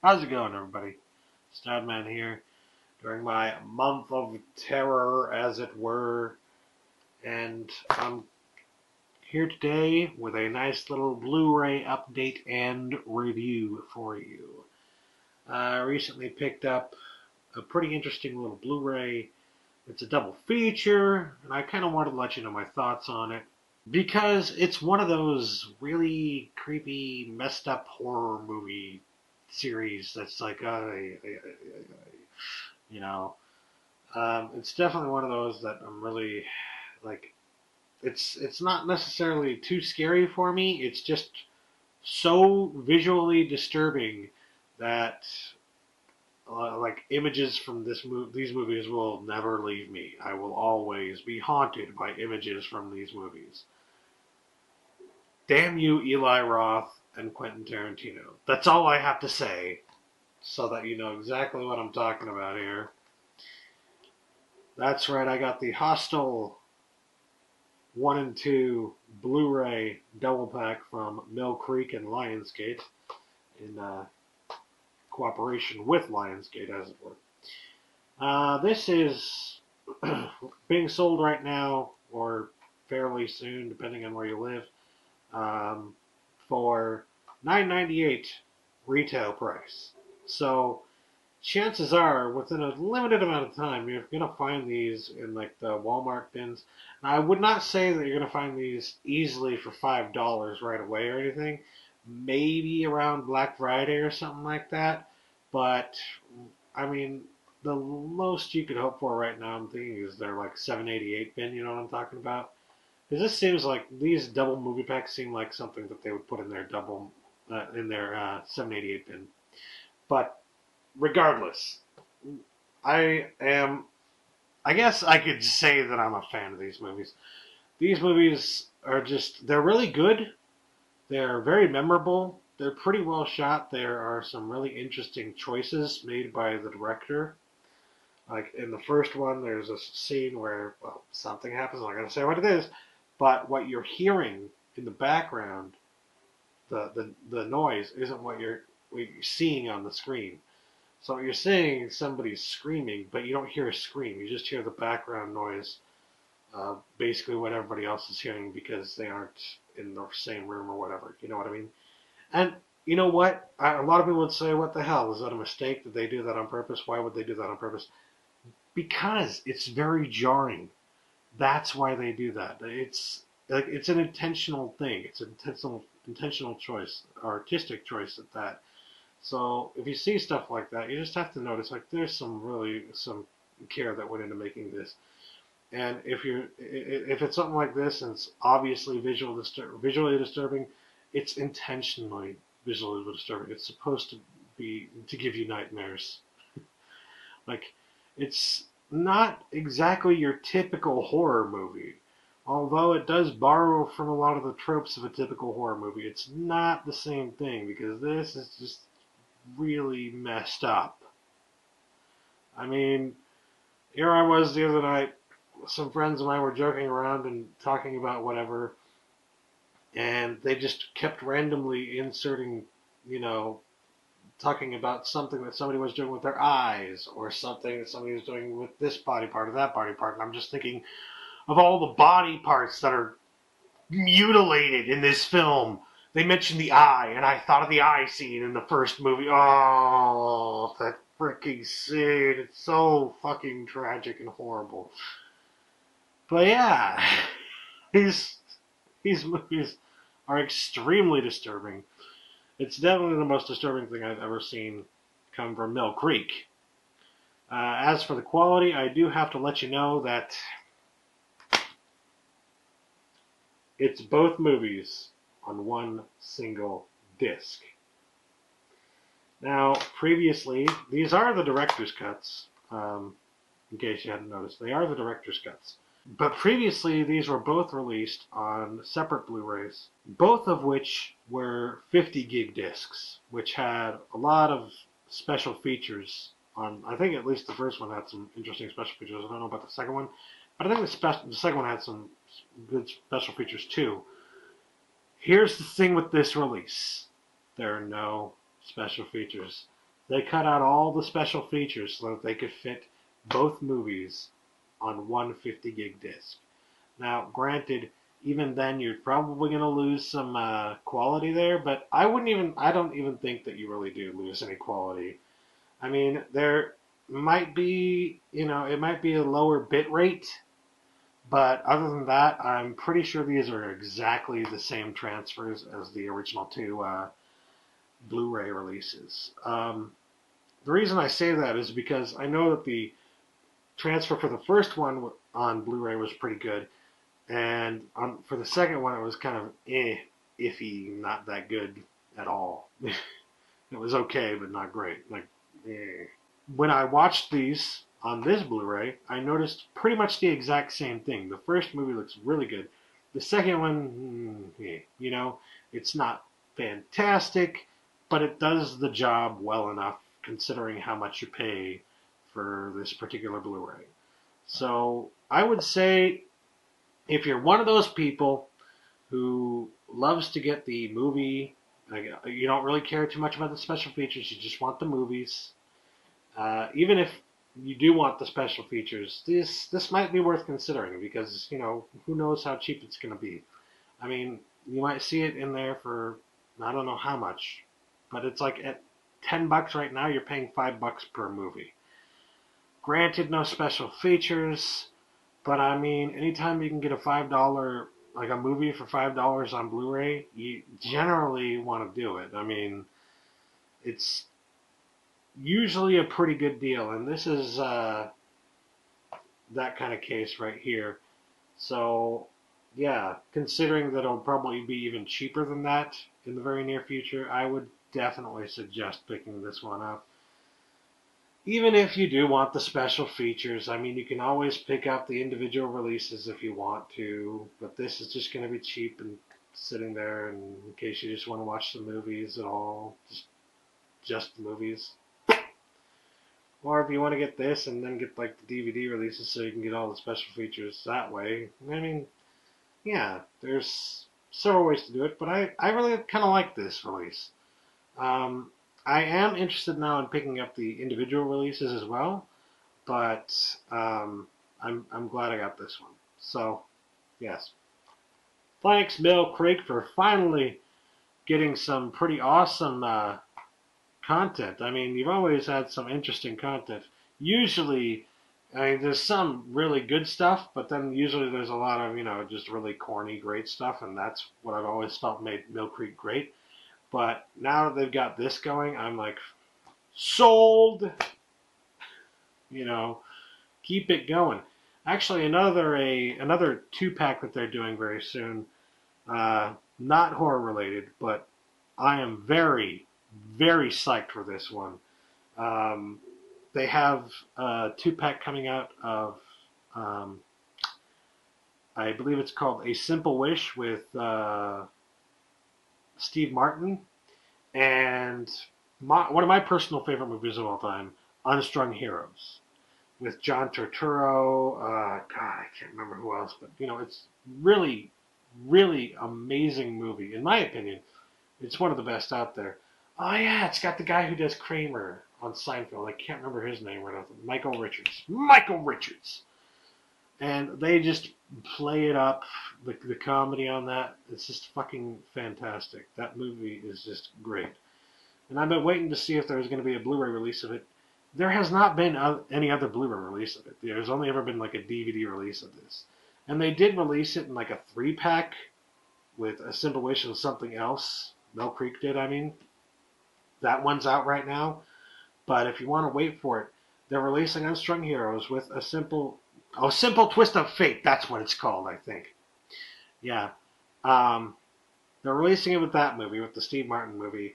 How's it going, everybody? Stadman here, during my month of terror, as it were, and I'm here today with a nice little Blu-ray update and review for you. I recently picked up a pretty interesting little Blu-ray. It's a double feature, and I kind of wanted to let you know my thoughts on it because it's one of those really creepy, messed up horror movie series that's like, you know, it's definitely one of those that I'm really like. It's not necessarily too scary for me. It's just so visually disturbing that like images from these movies will never leave me. I will always be haunted by images from these movies. Damn you, Eli Roth and Quentin Tarantino. That's all I have to say, so that you know exactly what I'm talking about here. That's right, I got the Hostel 1 and 2 Blu-ray double pack from Mill Creek and Lionsgate in cooperation with Lionsgate, as it were. This is being sold right now, or fairly soon, depending on where you live, for $9.98 retail price. So chances are, within a limited amount of time, you're going to find these in like the Walmart bins. Now, I would not say that you're going to find these easily for $5 right away or anything. Maybe around Black Friday or something like that. But I mean, the most you could hope for right now, I'm thinking, is they're like 788 bin. You know what I'm talking about? Because this seems like these double movie packs seem like something that they would put in their 788 bin. But regardless, I am. I guess I could say that I'm a fan of these movies. These movies are they're really good. They're very memorable. They're pretty well shot. There are some really interesting choices made by the director. Like in the first one, there's a scene where, well, something happens. I'm not going to say what it is, but what you're hearing in the background, the noise, isn't what you're seeing on the screen. So you're seeing somebody screaming, but you don't hear a scream. You just hear the background noise, basically what everybody else is hearing because they aren't in the same room or whatever. You know what I mean? And you know what? A lot of people would say, what the hell? Is that a mistake? Did they do that on purpose? Why would they do that on purpose? Because it's very jarring. That's why they do that. It's an intentional thing. It's an intentional choice, artistic choice at that. So if you see stuff like that, you just have to notice like there's some care that went into making this. And if it's something like this and it's obviously visually disturbing, it's intentionally visually disturbing. It's supposed to be to give you nightmares. Like it's not exactly your typical horror movie. Although it does borrow from a lot of the tropes of a typical horror movie, it's not the same thing because this is just really messed up. I mean, here I was the other night, some friends of mine were joking around and talking about whatever, and they just kept randomly inserting, you know, talking about something that somebody was doing with their eyes, or something that somebody was doing with this body part or that body part, and I'm just thinking of all the body parts that are mutilated in this film. They mentioned the eye, and I thought of the eye scene in the first movie. Oh, that freaking scene. It's so fucking tragic and horrible. But yeah, these, these movies are extremely disturbing. It's definitely the most disturbing thing I've ever seen come from Mill Creek. As for the quality, I do have to let you know that it's both movies on one single disc. Now, previously, these are the director's cuts, in case you hadn't noticed. They are the director's cuts. But previously, these were both released on separate Blu-rays, both of which were 50 gig discs, which had a lot of special features on. I think at least the first one had some interesting special features. I don't know about the second one, but I think the second one had some good special features too. Here's the thing with this release. There are no special features. They cut out all the special features so that they could fit both movies on one 50 gig disc. Now, granted, even then you're probably going to lose some quality there, but I don't even think that you really do lose any quality. I mean, there might be, it might be a lower bit rate, but other than that, I'm pretty sure these are exactly the same transfers as the original two Blu-ray releases. The reason I say that is because I know that the transfer for the first one on Blu-ray was pretty good, and for the second one it was kind of iffy, not that good at all. It was okay, but not great. Like, eh. When I watched these on this Blu-ray, I noticed pretty much the exact same thing. The first movie looks really good. The second one, it's not fantastic, but it does the job well enough considering how much you pay for this particular Blu-ray. So I would say if you're one of those people who loves to get the movie, you don't really care too much about the special features, you just want the movies. Even if you do want the special features, this might be worth considering because, who knows how cheap it's going to be. I mean, you might see it in there for, I don't know how much, but it's like at $10 right now, you're paying $5 per movie. Granted, no special features, but I mean, anytime you can get a $5, like a movie for $5 on Blu-ray, you generally want to do it. I mean, it's usually a pretty good deal, and this is that kind of case right here. So, yeah, considering that it'll probably be even cheaper than that in the very near future, I would definitely suggest picking this one up. Even if you do want the special features, I mean, you can always pick up the individual releases if you want to, but this is just going to be cheap and sitting there, and in case you just want to watch the movies at all, just the movies. Or if you want to get this and then get like the DVD releases so you can get all the special features that way. I mean, yeah, there's several ways to do it, but I really kind of like this release. I am interested now in picking up the individual releases as well, but I'm glad I got this one. So, yes. Thanks, Mill Creek, for finally getting some pretty awesome content. I mean, you've always had some interesting content. Usually, I mean, there's some really good stuff, but then usually there's a lot of, just really corny, great stuff, and that's what I've always felt made Mill Creek great. But now that they've got this going, I'm like, sold! Keep it going. Actually, another 2-pack that they're doing very soon, not horror related, but I am very, very psyched for this one. They have a 2-pack coming out of, I believe it's called A Simple Wish with Steve Martin, and one of my personal favorite movies of all time, Unstrung Heroes, with John Turturro. God, I can't remember who else, but it's really, really amazing movie. In my opinion, it's one of the best out there. Oh yeah, it's got the guy who does Kramer on Seinfeld. I can't remember his name right now. Michael Richards. Michael Richards. And they just play it up, the comedy on that. It's just fucking fantastic. That movie is just great. And I've been waiting to see if there's going to be a Blu-ray release of it. There has not been any other Blu-ray release of it. There's only ever been like a DVD release of this. And they did release it in like a 3-pack with A Simple Wish and something else. Mill Creek did, I mean. That one's out right now. But if you want to wait for it, they're releasing Unstrung Heroes with a simple Twist of Fate. That's what it's called, I think. Yeah. They're releasing it with that movie, with the Steve Martin movie,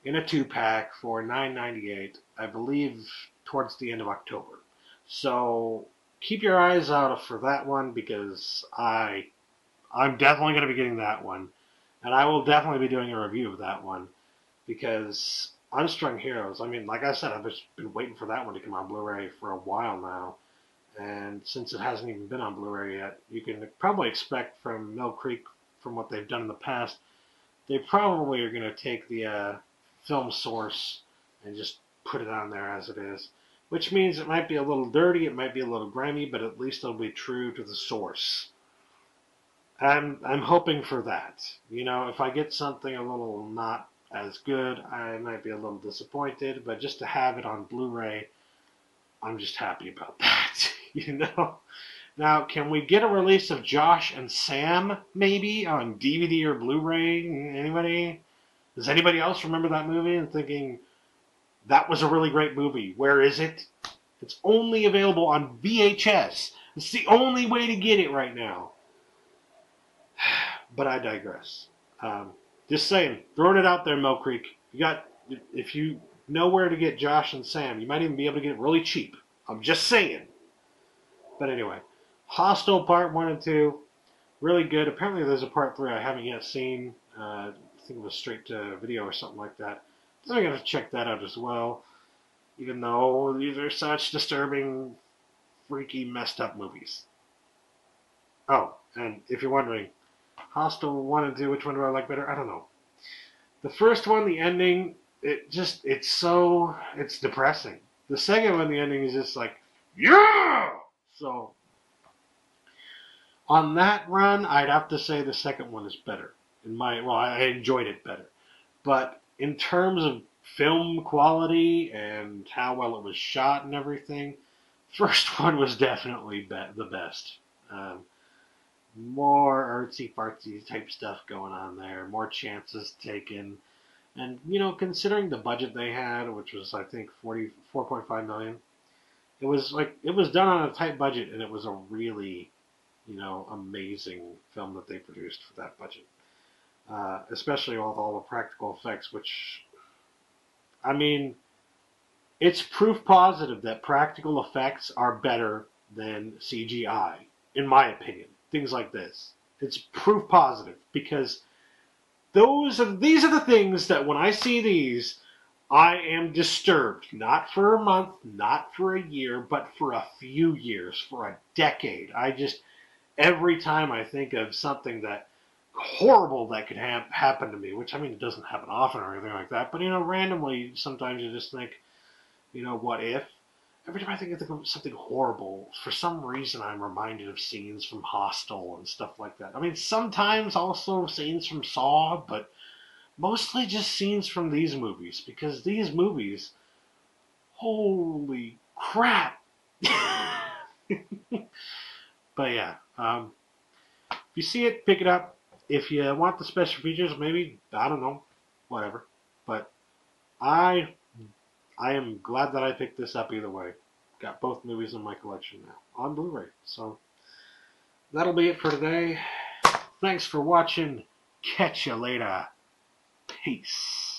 in a 2-pack for $9.98, I believe, towards the end of October. So keep your eyes out for that one because I'm definitely going to be getting that one. And I will definitely be doing a review of that one because Unstrung Heroes, I mean, like I said, I've just been waiting for that one to come on Blu-ray for a while now. And since it hasn't even been on Blu-ray yet, you can probably expect from Mill Creek, from what they've done in the past, they probably are going to take the film source and just put it on there as it is. Which means it might be a little dirty, it might be a little grimy, but at least it'll be true to the source. I'm hoping for that. You know, if I get something a little not as good, I might be a little disappointed, but just to have it on Blu-ray, I'm just happy about that. You know? Now, can we get a release of Josh and Sam, maybe, on DVD or Blu-ray? Anybody? Does anybody else remember that movie and thinking, that was a really great movie? Where is it? It's only available on VHS. It's the only way to get it right now. But I digress. Just saying, throwing it out there, Mill Creek. If you know where to get Josh and Sam, you might even be able to get it really cheap. I'm just saying. But anyway, Hostel Part 1 and 2, really good. Apparently there's a Part 3 I haven't yet seen. I think it was straight to video or something like that. So I gotta check that out as well. Even though these are such disturbing, freaky, messed up movies. Oh, and if you're wondering, Hostel 1 and 2, which one do I like better? I don't know. The first one, the ending, it's depressing. The second one, the ending is just like, yeah! So, on that run, I'd have to say the second one is better. I enjoyed it better. But in terms of film quality and how well it was shot and everything, first one was definitely the best. More artsy-fartsy type stuff going on there, more chances taken. And, you know, considering the budget they had, which was, I think, $44.5 million, it was done on a tight budget, and it was a really, you know, amazing film that they produced for that budget. Especially with all the practical effects, which, I mean, it's proof positive that practical effects are better than CGI, in my opinion. Things like this. It's proof positive, because these are the things that when I see these, I am disturbed. Not for a month, not for a year, but for a few years, for a decade. Every time I think of something that horrible that could happen to me, which, I mean, it doesn't happen often or anything like that, but, you know, randomly, sometimes you just think, you know, what if? Every time I think of something horrible, for some reason I'm reminded of scenes from Hostel and stuff like that. I mean, sometimes also scenes from Saw, but mostly just scenes from these movies, because these movies, holy crap! But yeah, if you see it, pick it up. If you want the special features, maybe, I don't know, whatever. But I am glad that I picked this up either way. Got both movies in my collection now, on Blu-ray. So, that'll be it for today. Thanks for watching. Catch you later. Peace.